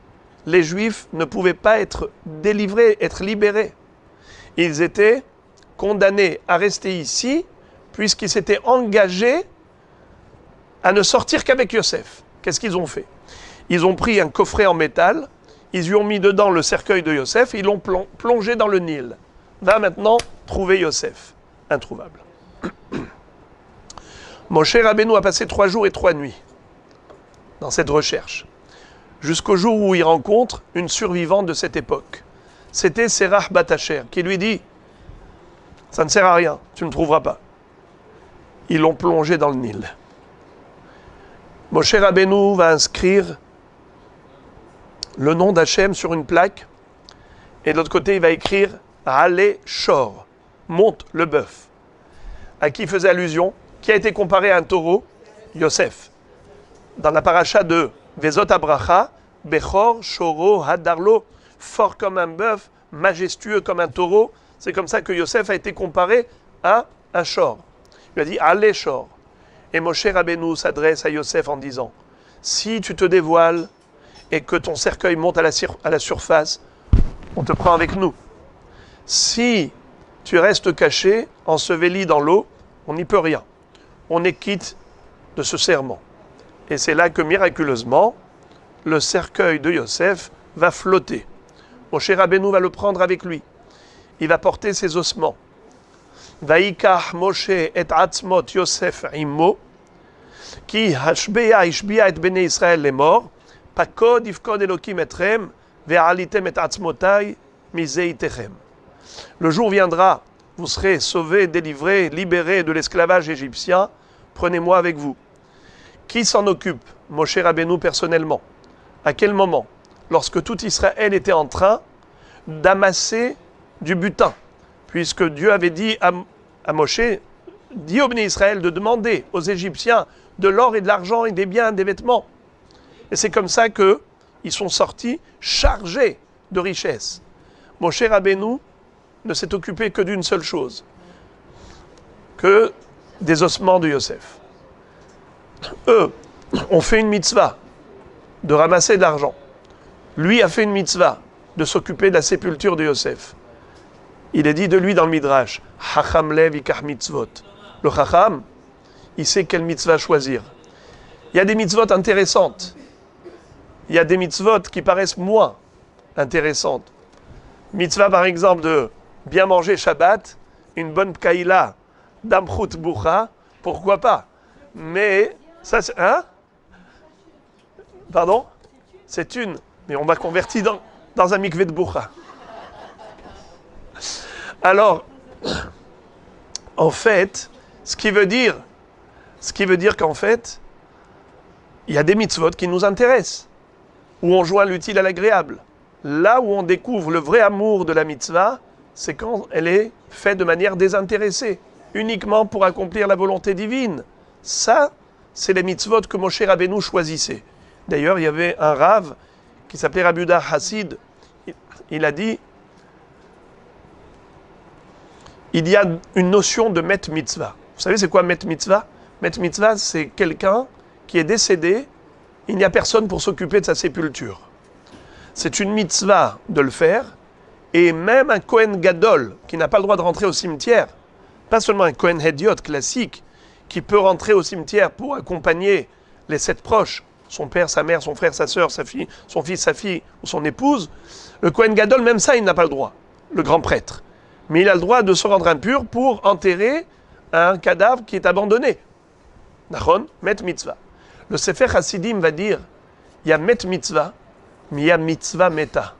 les Juifs ne pouvaient pas être délivrés, être libérés. Ils étaient condamnés à rester ici, puisqu'ils s'étaient engagés à ne sortir qu'avec Yosef. Qu'est-ce qu'ils ont fait? Ils ont pris un coffret en métal, ils y ont mis dedans le cercueil de Yosef, et ils l'ont plongé dans le Nil. Va maintenant trouver Yosef. Introuvable. Moshe Rabbeinu a passé 3 jours et 3 nuits dans cette recherche, jusqu'au jour où il rencontre une survivante de cette époque. C'était Serach Batacher, qui lui dit « Ça ne sert à rien, tu ne trouveras pas. » Ils l'ont plongé dans le Nil. Moshe Rabbeinu va inscrire le nom d'Hachem sur une plaque, et de l'autre côté, il va écrire « Allez Shor », monte le bœuf. À qui faisait allusion? Qui a été comparé à un taureau? Yosef. Dans la paracha de Vezot Abracha, Bechor, Shoro, Hadarlo, fort comme un bœuf, majestueux comme un taureau. C'est comme ça que Yosef a été comparé à un shor. Il a dit, allez shor. Et Moshe Rabbeinu s'adresse à Yosef en disant, Si tu te dévoiles et que ton cercueil monte à la surface, on te prend avec nous. Si tu restes caché, enseveli dans l'eau, on n'y peut rien. On est quitte de ce serment. Et c'est là que miraculeusement, le cercueil de Yosef va flotter. Moshe Rabbeinu va le prendre avec lui. Il va porter ses ossements. Vaikach Moshe et atzmot Yosef immo, ki hashbeya ishbiya et bnei Israël les morts, pakod ifkod elokim etrem, ve'alitem et atzmotai mizeitechem. Le jour viendra, vous serez sauvés, délivrés, libérés de l'esclavage égyptien. Prenez-moi avec vous. Qui s'en occupe? Moshe Rabbeinu personnellement. À quel moment? Lorsque tout Israël était en train d'amasser du butin. Puisque Dieu avait dit à Moshe, dit au Béné Israël de demander aux Égyptiens de l'or et de l'argent et des biens, des vêtements. Et c'est comme ça qu'ils sont sortis chargés de richesses. Moshe Rabbeinu ne s'est occupé que d'une seule chose, que des ossements de Yosef. Eux ont fait une mitzvah de ramasser de l'argent. Lui a fait une mitzvah de s'occuper de la sépulture de Yosef. Il est dit de lui dans le Midrash, Chacham lev ikach mitzvot. Le Chacham, il sait quelle mitzvah choisir. Il y a des mitzvot intéressantes. Il y a des mitzvot qui paraissent moins intéressantes. Mitzvah par exemple de bien manger Shabbat, une bonne pkaïla d'amchut boucha, pourquoi pas? Mais ça c'est... Hein? Pardon? C'est une. Mais on m'a converti dans un mikvé de boucha. Alors, en fait, ce qui veut dire qu'en fait, il y a des mitzvot qui nous intéressent, où on joint l'utile à l'agréable. Là où on découvre le vrai amour de la mitzvah, c'est quand elle est faite de manière désintéressée, uniquement pour accomplir la volonté divine. Ça, c'est les mitzvot que Moshe Rabbeinu choisissait. D'ailleurs, il y avait un rave qui s'appelait Rabbi Yehuda Hassid. Il a dit, il y a une notion de met mitzvah. Vous savez c'est quoi met mitzvah? Met mitzvah, c'est quelqu'un qui est décédé, il n'y a personne pour s'occuper de sa sépulture. C'est une mitzvah de le faire, et même un Kohen Gadol, qui n'a pas le droit de rentrer au cimetière, pas seulement un Kohen Hédiot classique, qui peut rentrer au cimetière pour accompagner les 7 proches, son père, sa mère, son frère, sa sœur, sa fille, son fils, sa fille ou son épouse, le Kohen Gadol, même ça, il n'a pas le droit, le grand prêtre. Mais il a le droit de se rendre impur pour enterrer un cadavre qui est abandonné. Nachon, met mitzvah. Le Sefer Hasidim va dire, il y a met mitzvah, mais il y a mitzvah meta.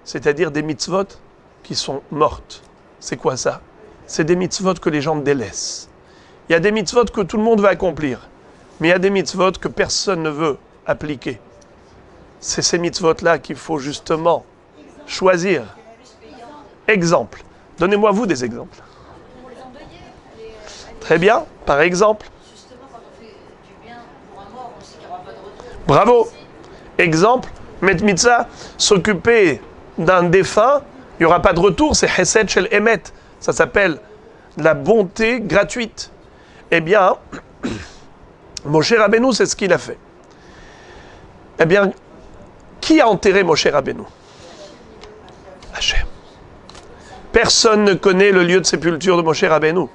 C'est-à-dire des mitzvot qui sont mortes. C'est quoi ça? C'est des mitzvot que les gens délaissent. Il y a des mitzvot que tout le monde veut accomplir, mais il y a des mitzvot que personne ne veut appliquer. C'est ces mitzvot-là qu'il faut justement choisir. Exemple. Donnez-moi vous des exemples. Très bien. Par exemple. Bravo. Exemple. Met mitzvah, s'occuper d'un défunt, il n'y aura pas de retour, c'est Hesed Shel Emet. Ça s'appelle la bonté gratuite. Eh bien, Moshe Rabbeinu, c'est ce qu'il a fait. Eh bien, qui a enterré Moshe Rabbeinu? Hachem. Personne ne connaît le lieu de sépulture de Moshe Rabbeinu.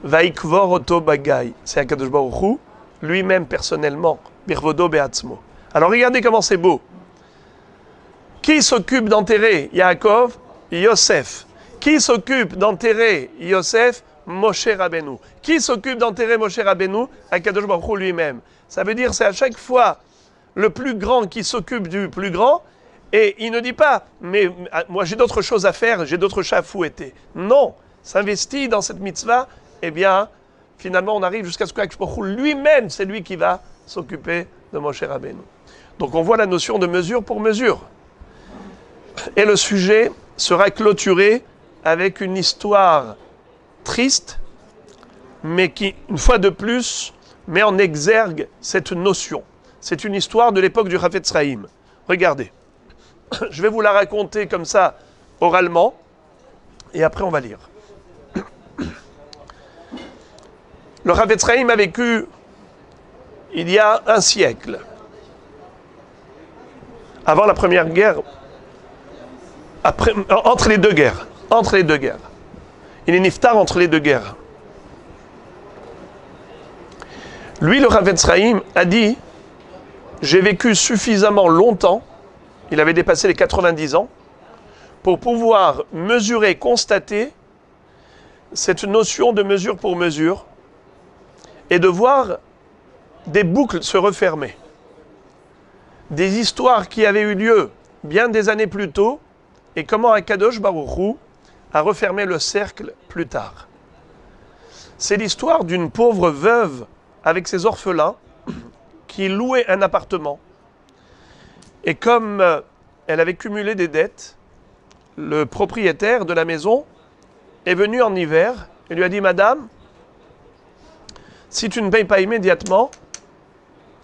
Vaikvor oto bagay. C'est Akadosh Baruch Hu, lui-même personnellement. Birvodo beatzmo. Alors regardez comment c'est beau. Qui s'occupe d'enterrer Yaakov? Yosef. Qui s'occupe d'enterrer Yosef? Moshe Rabbeinu. Qui s'occupe d'enterrer Moshe Rabbeinu? Akadosh Baruch Hu lui-même. Ça veut dire c'est à chaque fois le plus grand qui s'occupe du plus grand. Et il ne dit pas, mais moi j'ai d'autres choses à faire, j'ai d'autres chats à fouetter. Non, s'investit dans cette mitzvah, eh bien, finalement on arrive jusqu'à ce que lui-même, c'est lui qui va s'occuper de Moshe Rabbeinu. Donc on voit la notion de mesure pour mesure. Et le sujet sera clôturé avec une histoire triste, mais qui, une fois de plus, met en exergue cette notion. C'est une histoire de l'époque du Chafetz Chaim. Regardez. Je vais vous la raconter comme ça, oralement, et après on va lire. Le Chafetz Chaim a vécu il y a un siècle. avant la première guerre, entre les deux guerres. Il est niftar entre les deux guerres. Lui, le Rav Etzraïm, a dit « J'ai vécu suffisamment longtemps », il avait dépassé les 90 ans, pour pouvoir mesurer, constater cette notion de mesure pour mesure et de voir des boucles se refermer. Des histoires qui avaient eu lieu bien des années plus tôt et comment Akadosh Baruch Hu a refermé le cercle plus tard. C'est l'histoire d'une pauvre veuve avec ses orphelins qui louait un appartement. Et comme elle avait cumulé des dettes, le propriétaire de la maison est venu en hiver et lui a dit « Madame, si tu ne payes pas immédiatement,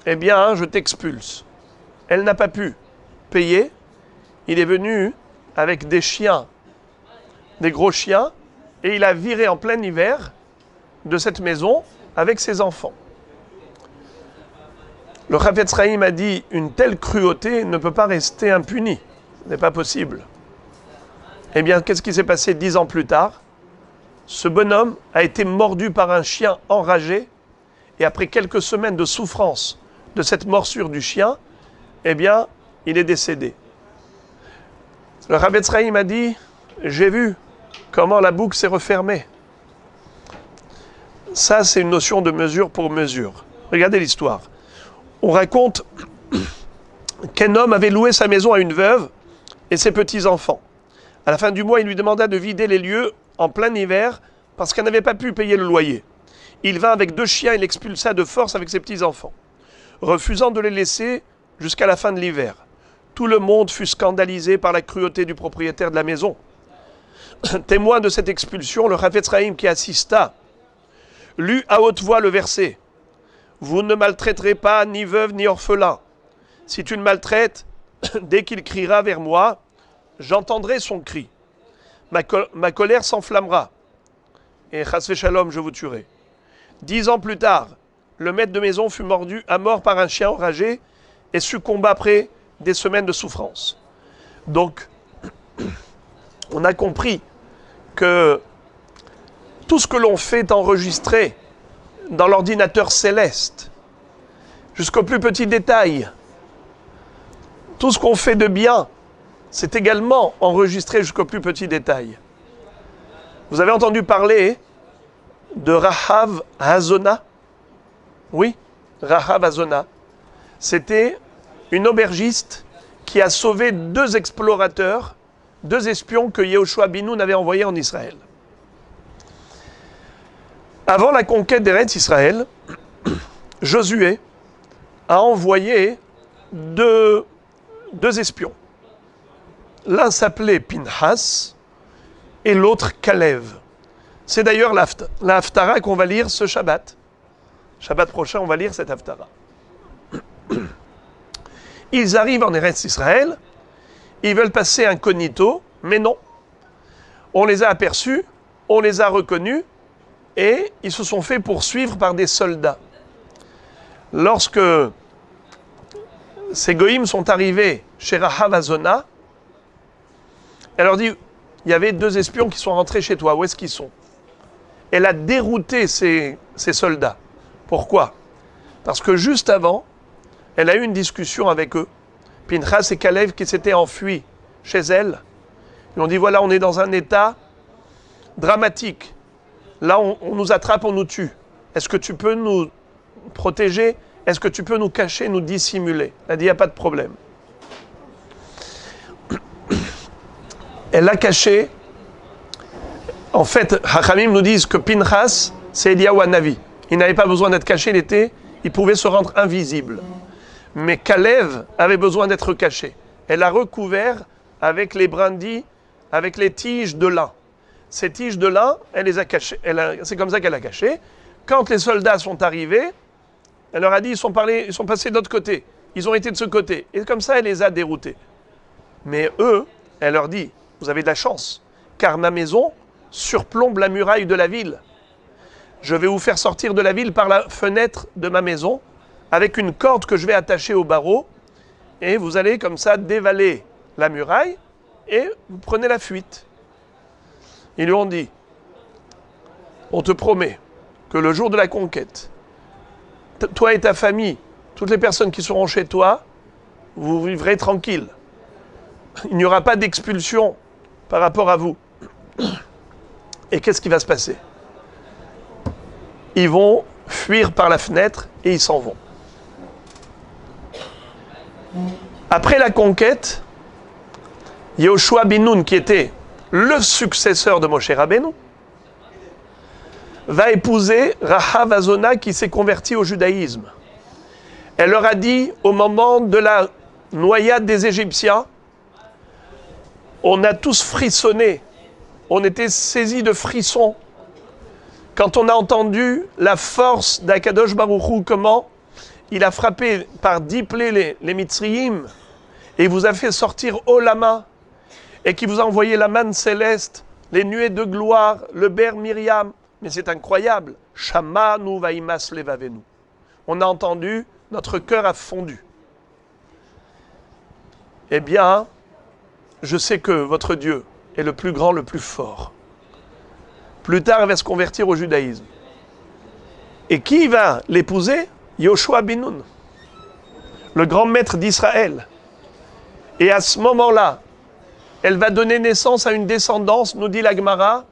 eh bien, je t'expulse. » Elle n'a pas pu payer. Il est venu avec des chiens, des gros chiens, et il a viré en plein hiver de cette maison avec ses enfants. Le Rav Etzraïm a dit « Une telle cruauté ne peut pas rester impunie. Ce n'est pas possible. » Eh bien, qu'est-ce qui s'est passé 10 ans plus tard? Ce bonhomme a été mordu par un chien enragé, et après quelques semaines de souffrance de cette morsure du chien, eh bien, il est décédé. Le Rav Etzraïm a dit « J'ai vu comment la boucle s'est refermée. » Ça, c'est une notion de mesure pour mesure. Regardez l'histoire. On raconte qu'un homme avait loué sa maison à une veuve et ses petits-enfants. À la fin du mois, il lui demanda de vider les lieux en plein hiver parce qu'elle n'avait pas pu payer le loyer. Il vint avec 2 chiens et l'expulsa de force avec ses petits-enfants, refusant de les laisser jusqu'à la fin de l'hiver. Tout le monde fut scandalisé par la cruauté du propriétaire de la maison. Témoin de cette expulsion, le Rav Etzraïm qui assista lut à haute voix le verset « Vous ne maltraiterez pas ni veuve ni orphelin. Si tu le maltraites, dès qu'il criera vers moi, j'entendrai son cri. Ma colère s'enflammera. Et chas v'shalom, je vous tuerai. » 10 ans plus tard, le maître de maison fut mordu à mort par un chien enragé et succomba après des semaines de souffrance. Donc, on a compris que tout ce que l'on fait est enregistré dans l'ordinateur céleste, jusqu'au plus petit détail. Tout ce qu'on fait de bien, c'est également enregistré jusqu'au plus petit détail. Vous avez entendu parler de Rahav Hazona? Oui, Rahav Hazona. C'était une aubergiste qui a sauvé 2 explorateurs, 2 espions que Yehoshua bin Nun avait envoyés en Israël. Avant la conquête d'Eretz Israël, Josué a envoyé 2 espions. L'un s'appelait Pinhas et l'autre Kalev. C'est d'ailleurs la Haftara qu'on va lire ce Shabbat. Shabbat prochain, on va lire cette Haftara. Ils arrivent en Eretz Israël, ils veulent passer incognito, mais non. On les a aperçus, on les a reconnus, et ils se sont fait poursuivre par des soldats. Lorsque ces goïms sont arrivés chez Rahav Hazona, elle leur dit, il y avait 2 espions qui sont rentrés chez toi, où est-ce qu'ils sont? Elle a dérouté ces soldats. Pourquoi? Parce que juste avant, elle a eu une discussion avec eux. Pinchas et Kalev qui s'étaient enfuis chez elle. Ils ont dit, voilà, on est dans un état dramatique. Là, on nous attrape, on nous tue. Est-ce que tu peux nous protéger? Est-ce que tu peux nous cacher, nous dissimuler? Elle a dit, il n'y a pas de problème. Elle l'a caché. En fait, Hachamim nous disent que Pinchas, c'est Eliyahu Hanavi. Il n'avait pas besoin d'être caché, il pouvait se rendre invisible. Mais Kalev avait besoin d'être caché. Elle l'a recouvert avec les brindilles, avec les tiges de lin. Ces tiges de lin, elle les a cachées. C'est comme ça qu'elle a caché. Quand les soldats sont arrivés, elle leur a dit, ils sont passés de l'autre côté. Ils ont été de ce côté. Et comme ça, elle les a déroutés. Mais eux, elle leur dit, vous avez de la chance, car ma maison surplombe la muraille de la ville. Je vais vous faire sortir de la ville par la fenêtre de ma maison, avec une corde que je vais attacher au barreau, et vous allez comme ça dévaler la muraille et vous prenez la fuite. Ils lui ont dit, on te promet que le jour de la conquête, toi et ta famille, toutes les personnes qui seront chez toi, vous vivrez tranquille. Il n'y aura pas d'expulsion par rapport à vous. Et qu'est-ce qui va se passer? Ils vont fuir par la fenêtre et ils s'en vont. Après la conquête, Yehoshua ben Nun, qui était le successeur de Moshe Rabbeinu, va épouser Rahav Azona qui s'est convertie au judaïsme. Elle leur a dit, au moment de la noyade des Égyptiens, on a tous frissonné, on était saisis de frissons quand on a entendu la force d'Akadosh Baruch Hu, comment il a frappé par 10 plaies les Mitzrayim et il vous a fait sortir haut la main et qui vous a envoyé la manne céleste, les nuées de gloire, le ber Myriam. Mais c'est incroyable. Shama nu vaimas levavenu. On a entendu, notre cœur a fondu. Eh bien, je sais que votre Dieu est le plus grand, le plus fort. Plus tard, il va se convertir au judaïsme. Et qui va l'épouser? Yehoshua ben Nun, le grand maître d'Israël. Et à ce moment-là, elle va donner naissance à une descendance, nous dit la Gemara,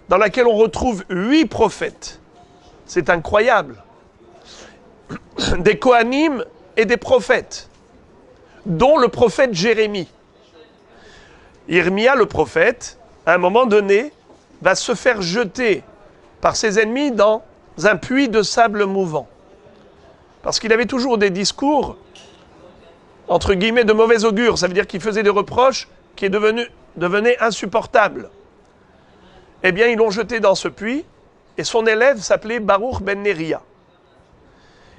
dans laquelle on retrouve 8 prophètes. C'est incroyable. Des Kohanim et des prophètes, dont le prophète Jérémie. Irmia, le prophète, à un moment donné, va se faire jeter par ses ennemis dans un puits de sable mouvant. Parce qu'il avait toujours des discours, entre guillemets, de mauvais augure. Ça veut dire qu'il faisait des reproches qui devenaient insupportables. Eh bien, ils l'ont jeté dans ce puits, et son élève s'appelait Baruch ben Neria.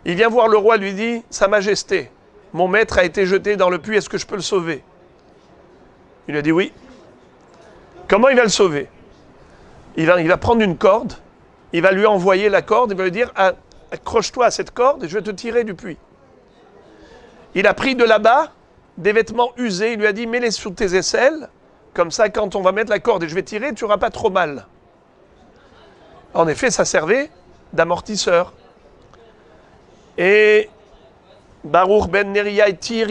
Il vient voir le roi, lui dit, « Sa Majesté, mon maître a été jeté dans le puits, est-ce que je peux le sauver ?» Il lui a dit, « Oui. » Comment il va le sauver? Il va prendre une corde, il va lui envoyer la corde, il va lui dire, « Accroche-toi à cette corde et je vais te tirer du puits. » Il a pris de là-bas des vêtements usés, il lui a dit, « Mets-les sous tes aisselles, comme ça, quand on va mettre la corde et je vais tirer, tu n'auras pas trop mal. » En effet, ça servait d'amortisseur. Et Baruch ben Neria, il tire.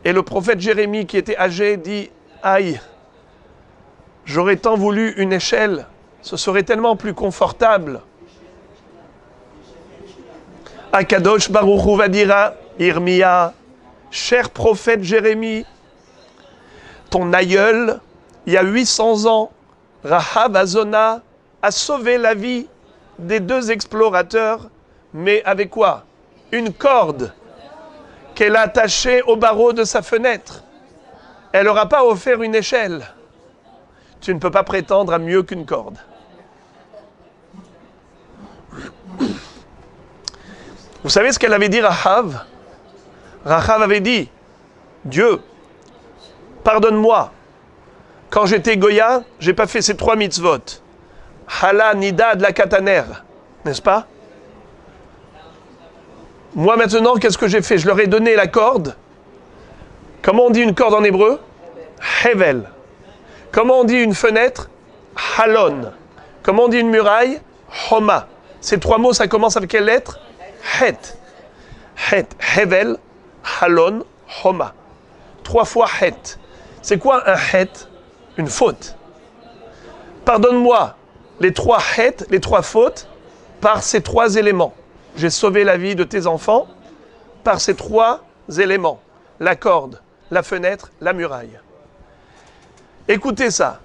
Et le prophète Jérémie, qui était âgé, dit, « Aïe, j'aurais tant voulu une échelle, ce serait tellement plus confortable. » Akadosh Baruch Hu va dire à Irmia, « Cher prophète Jérémie, ton aïeul, il y a 800 ans, Rahav Azona a sauvé la vie des 2 explorateurs, mais avec quoi? Une corde qu'elle a attachée au barreau de sa fenêtre. Elle n'aura pas offert une échelle. Tu ne peux pas prétendre à mieux qu'une corde. » Vous savez ce qu'elle avait dit, Rahav? Rahav avait dit, « Dieu, pardonne-moi, quand j'étais Goya, je n'ai pas fait ces 3 mitzvot. Hala, Nida, de la Kataner, n'est-ce pas? Moi maintenant, qu'est-ce que j'ai fait? Je leur ai donné la corde. Comment on dit une corde en hébreu? Hevel. Comment on dit une fenêtre? Halon. Comment on dit une muraille? Homa. Ces 3 mots, ça commence avec quelle lettre? Het. Het. Hevel, Halon, Homa. 3 fois het. C'est quoi un het? Une faute. Pardonne-moi les 3 het, les 3 fautes, par ces 3 éléments. J'ai sauvé la vie de tes enfants par ces 3 éléments. La corde, la fenêtre, la muraille. Écoutez ça.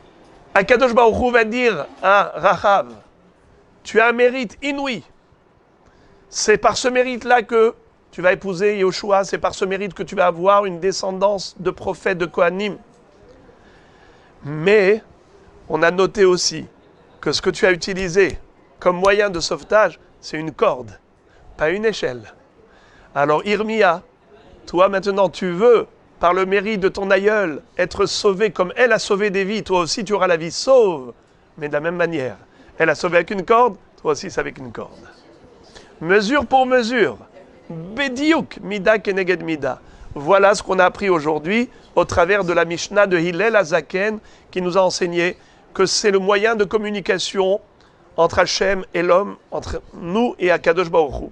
Akadosh Baruch Hu va dire à Rahav, tu as un mérite inouï. C'est par ce mérite-là que tu vas épouser Yehoshua, c'est par ce mérite que tu vas avoir une descendance de prophètes, de Kohanim. Mais on a noté aussi que ce que tu as utilisé comme moyen de sauvetage, c'est une corde, pas une échelle. Alors Irmia, toi maintenant tu veux, par le mérite de ton aïeul, être sauvé comme elle a sauvé des vies, toi aussi tu auras la vie sauve, mais de la même manière. Elle a sauvé avec une corde, toi aussi c'est avec une corde. Mesure pour mesure, Bediuk, mida keneged mida. Voilà ce qu'on a appris aujourd'hui au travers de la Mishnah de Hillel Azaken qui nous a enseigné que c'est le moyen de communication entre Hachem et l'homme, entre nous et Akadosh Baruch Hu.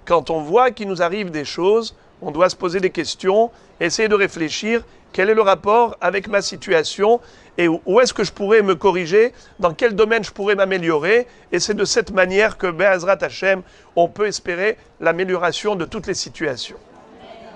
Quand on voit qu'il nous arrive des choses, on doit se poser des questions, essayer de réfléchir, quel est le rapport avec ma situation et où est-ce que je pourrais me corriger, dans quel domaine je pourrais m'améliorer. Et c'est de cette manière que, Be'ezrat Hashem, on peut espérer l'amélioration de toutes les situations.